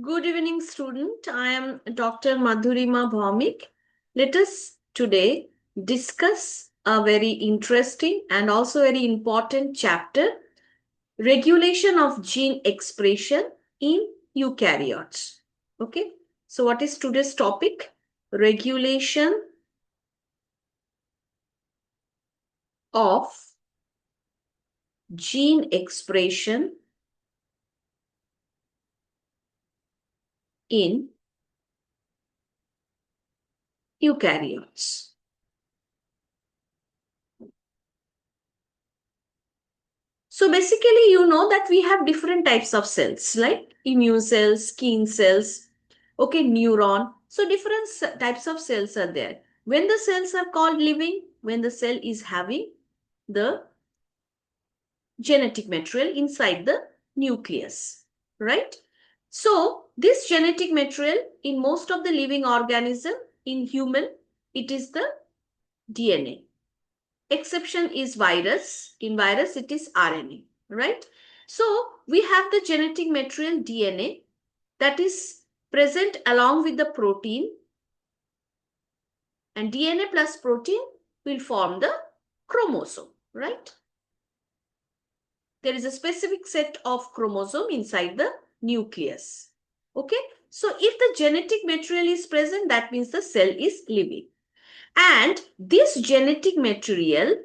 Good evening, student. I am Dr. Madhurima Bhaumik. Let us today discuss a very interesting and also very important chapter, regulation of gene expression in eukaryotes. Okay. So what is today's topic? Regulation of gene expression in eukaryotes. So basically, you know that we have different types of cells, like immune cells, skin cells, okay, neuron. So different types of cells are there. When the cells are called living, when the cell is having the genetic material inside the nucleus, right? So this genetic material in most of the living organism, in human, it is the DNA. Exception is virus. In virus, it is RNA, right? So we have the genetic material DNA that is present along with the protein, and DNA plus protein will form the chromosome, right? There is a specific set of chromosome inside the nucleus. Okay, so if the genetic material is present, that means the cell is living. And this genetic material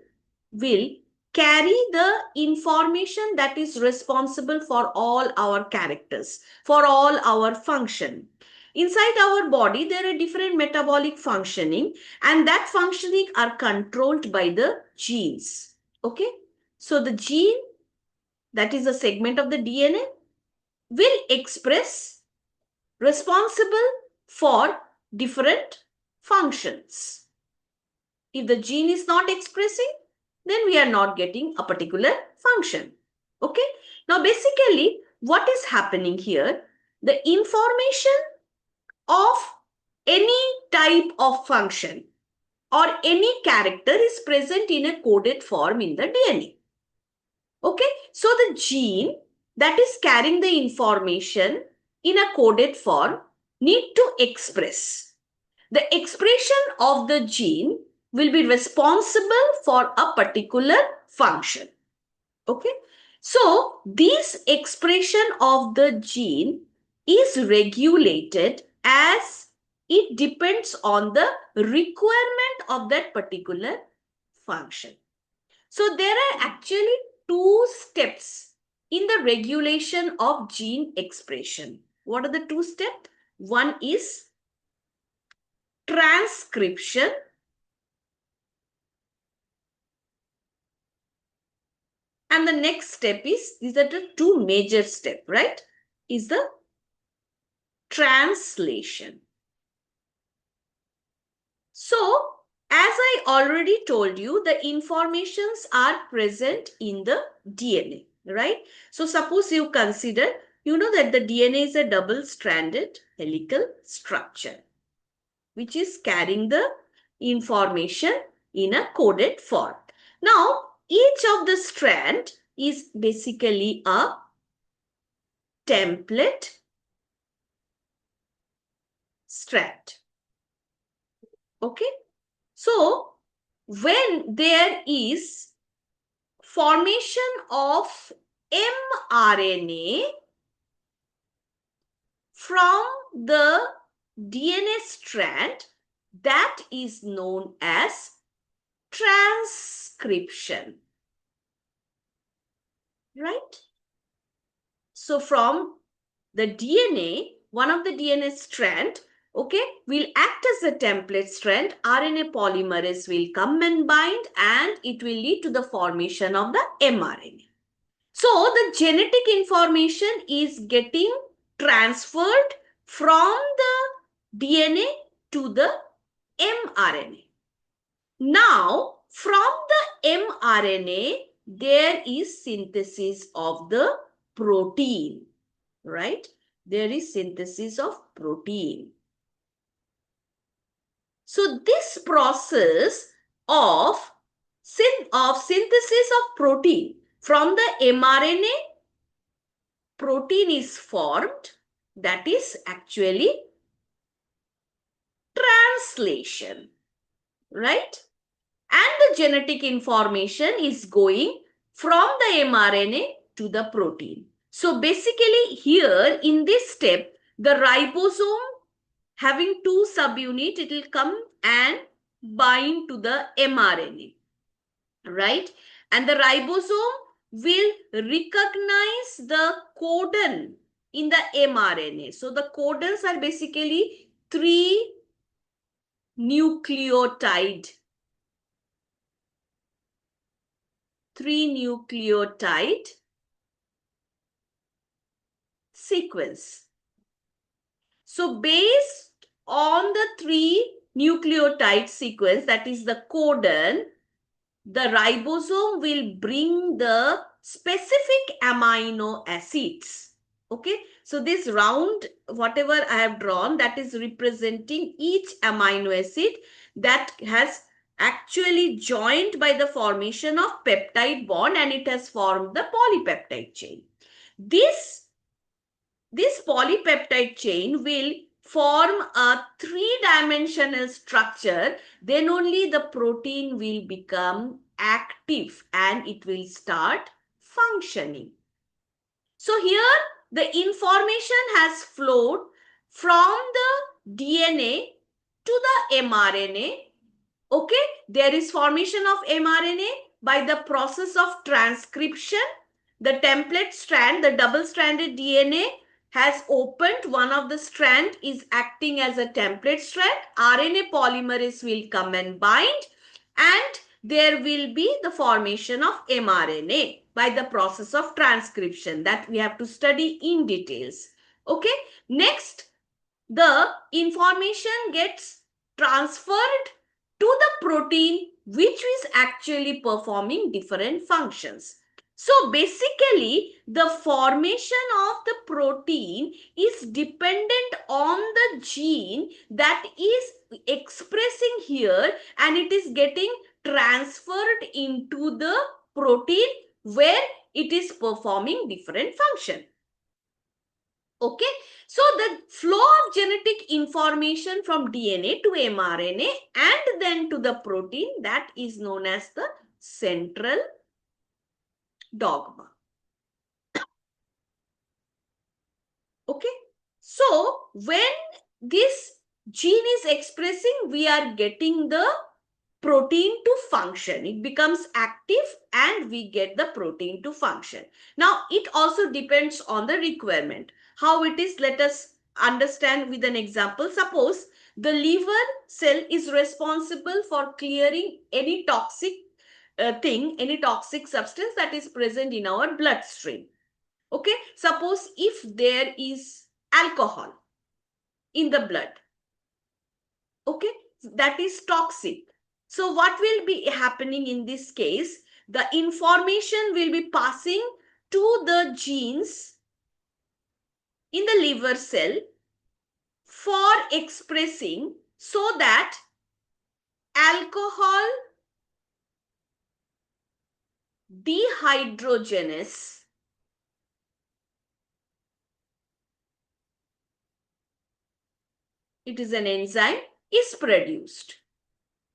will carry the information that is responsible for all our characters, for all our function. Inside our body, there are different metabolic functioning, and that functioning are controlled by the genes. Okay, so the gene, that is a segment of the DNA, will express responsible for different functions. If the gene is not expressing, then we are not getting a particular function. Okay. Now, basically, what is happening here? The information of any type of function or any character is present in a coded form in the DNA. Okay. So, the gene that is carrying the information in a coded form need to express. The expression of the gene will be responsible for a particular function. Okay. So, this expression of the gene is regulated as it depends on the requirement of that particular function. So, there are actually two steps in the regulation of gene expression. What are the two steps? One is transcription, and the next step is, these are the two major steps, right? Is the translation. So, as I already told you, the informations are present in the DNA, right? So, suppose you consider, you know that the DNA is a double-stranded helical structure, which is carrying the information in a coded form. Now, each of the strand is basically a template strand. Okay. So, when there is formation of mRNA from the DNA strand, that is known as transcription. Right? So, from the DNA, one of the DNA strand, okay, will act as a template strand. RNA polymerase will come and bind, and it will lead to the formation of the mRNA. So, the genetic information is getting transferred from the DNA to the mRNA. Now, from the mRNA, there is synthesis of the protein, right? There is synthesis of protein. So, this process of synthesis of protein from the mRNA, protein is formed, That is actually translation, right? And the genetic information is going from the mRNA to the protein. So basically here in this step, the ribosome having two subunits, it will come and bind to the mRNA, right? And the ribosome will recognize the codon in the mRNA. So the codons are basically three nucleotide sequence. So based on the three nucleotide sequence, that is the codon, the ribosome will bring the specific amino acids. Okay, so this round, whatever I have drawn, that is representing each amino acid that has actually joined by the formation of peptide bond, and it has formed the polypeptide chain. This polypeptide chain will form a three-dimensional structure. Then only the protein will become active and it will start functioning. So here the information has flowed from the DNA to the mRNA. Okay, there is formation of mRNA by the process of transcription. The template strand, the double-stranded DNA has opened. One of the strand is acting as a template strand. RNA polymerase will come and bind, and there will be the formation of mRNA by the process of transcription that we have to study in details. Okay, next, the information gets transferred to the protein, which is actually performing different functions. So basically, the formation of the protein is dependent on the gene that is expressing here, and it is getting transferred into the protein where it is performing different function. Okay, so the flow of genetic information from DNA to mRNA and then to the protein, that is known as the central dogma. Okay, so when this gene is expressing, we are getting the protein to function. It becomes active and we get the protein to function. Now, it also depends on the requirement. How it is, let us understand with an example. Suppose the liver cell is responsible for clearing any toxic any toxic substance that is present in our bloodstream. Okay, suppose if there is alcohol in the blood, okay, that is toxic. So what will be happening in this case? The information will be passing to the genes in the liver cell for expressing, so that alcohol dehydrogenase it is an enzyme is produced.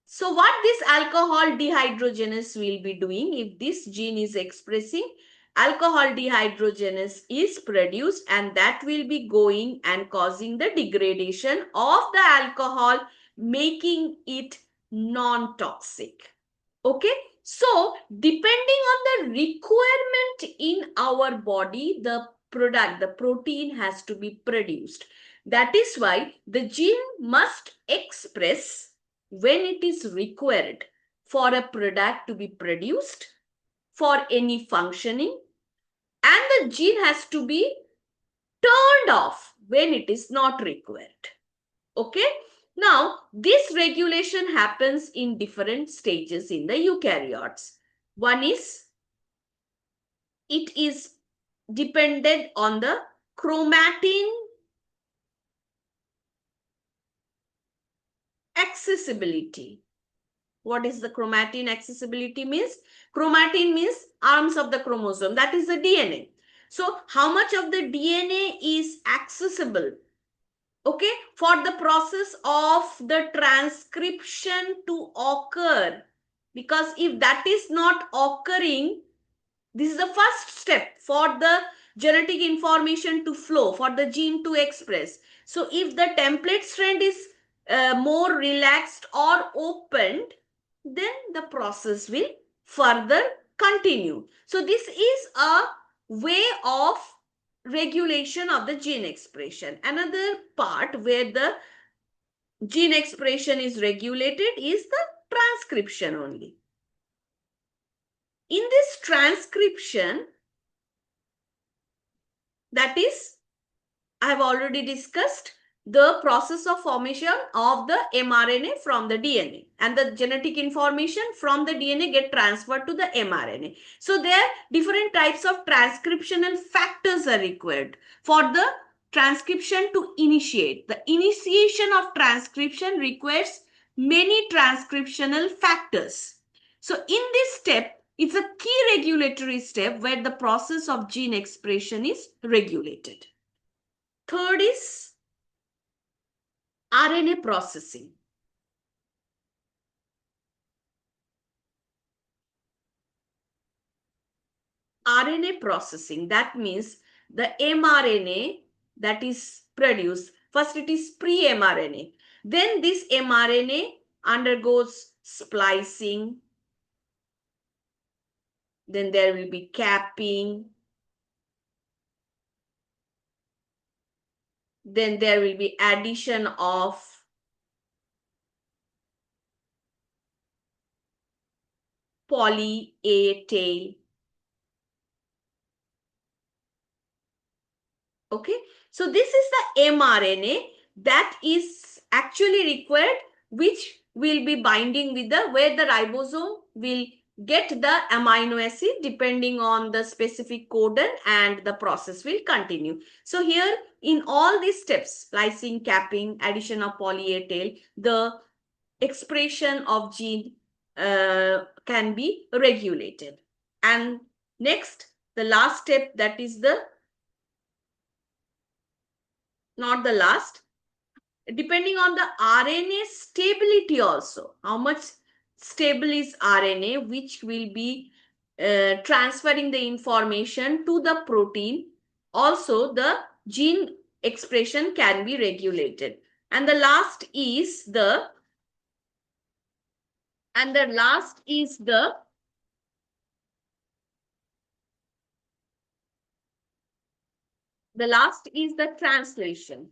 So what this alcohol dehydrogenase will be doing, if this gene is expressing, alcohol dehydrogenase is produced, and that will be going and causing the degradation of the alcohol, making it non-toxic. Okay, so depending on the requirement in our body, the protein has to be produced. That is why the gene must express when it is required for a product to be produced for any functioning, and the gene has to be turned off when it is not required. Okay, now this regulation happens in different stages in the eukaryotes. One is, it is dependent on the chromatin accessibility. What is the chromatin accessibility means? Chromatin means arms of the chromosome, that is the DNA. So how much of the DNA is accessible, okay, for the process of the transcription to occur? Because if that is not occurring, this is the first step for the genetic information to flow, for the gene to express. So if the template strand is more relaxed or opened, then the process will further continue. So this is a way of regulation of the gene expression. Another part where the gene expression is regulated is the transcription only. In this transcription, that is, I have already discussed the process of formation of the mRNA from the DNA, and the genetic information from the DNA get transferred to the mRNA. So there different types of transcriptional factors are required for the transcription to initiate. The initiation of transcription requires many transcriptional factors. So in this step, it's a key regulatory step where the process of gene expression is regulated. Third is RNA processing. RNA processing, that means the mRNA that is produced, first it is pre-mRNA. Then this mRNA undergoes splicing. Then there will be capping. Then there will be addition of poly A tail. Okay, so this is the mRNA that is actually required, which will be binding with the, where the ribosome will get the amino acid depending on the specific codon, and the process will continue. So here in all these steps, splicing, capping, addition of poly A tail, the expression of gene can be regulated. And next, the last step, that is the, not the last, depending on the RNA stability also, how much stable is RNA, which will be transferring the information to the protein. Also, the gene expression can be regulated. And the last is the, translation.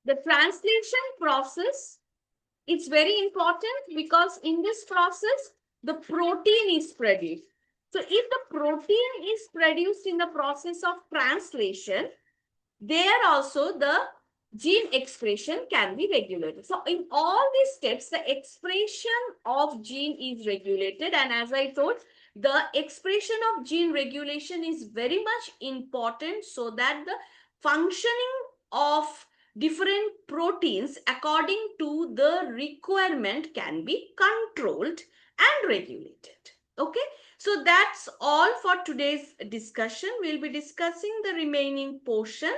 The translation process, it's very important because in this process, the protein is produced. So if the protein is produced in the process of translation, there also the gene expression can be regulated. So in all these steps, the expression of gene is regulated. And as I told, the expression of gene regulation is very much important so that the functioning of different proteins according to the requirement can be controlled and regulated. Okay, so that's all for today's discussion. We'll be discussing the remaining portion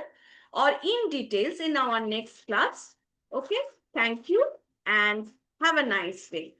or in details in our next class. Okay, thank you and have a nice day.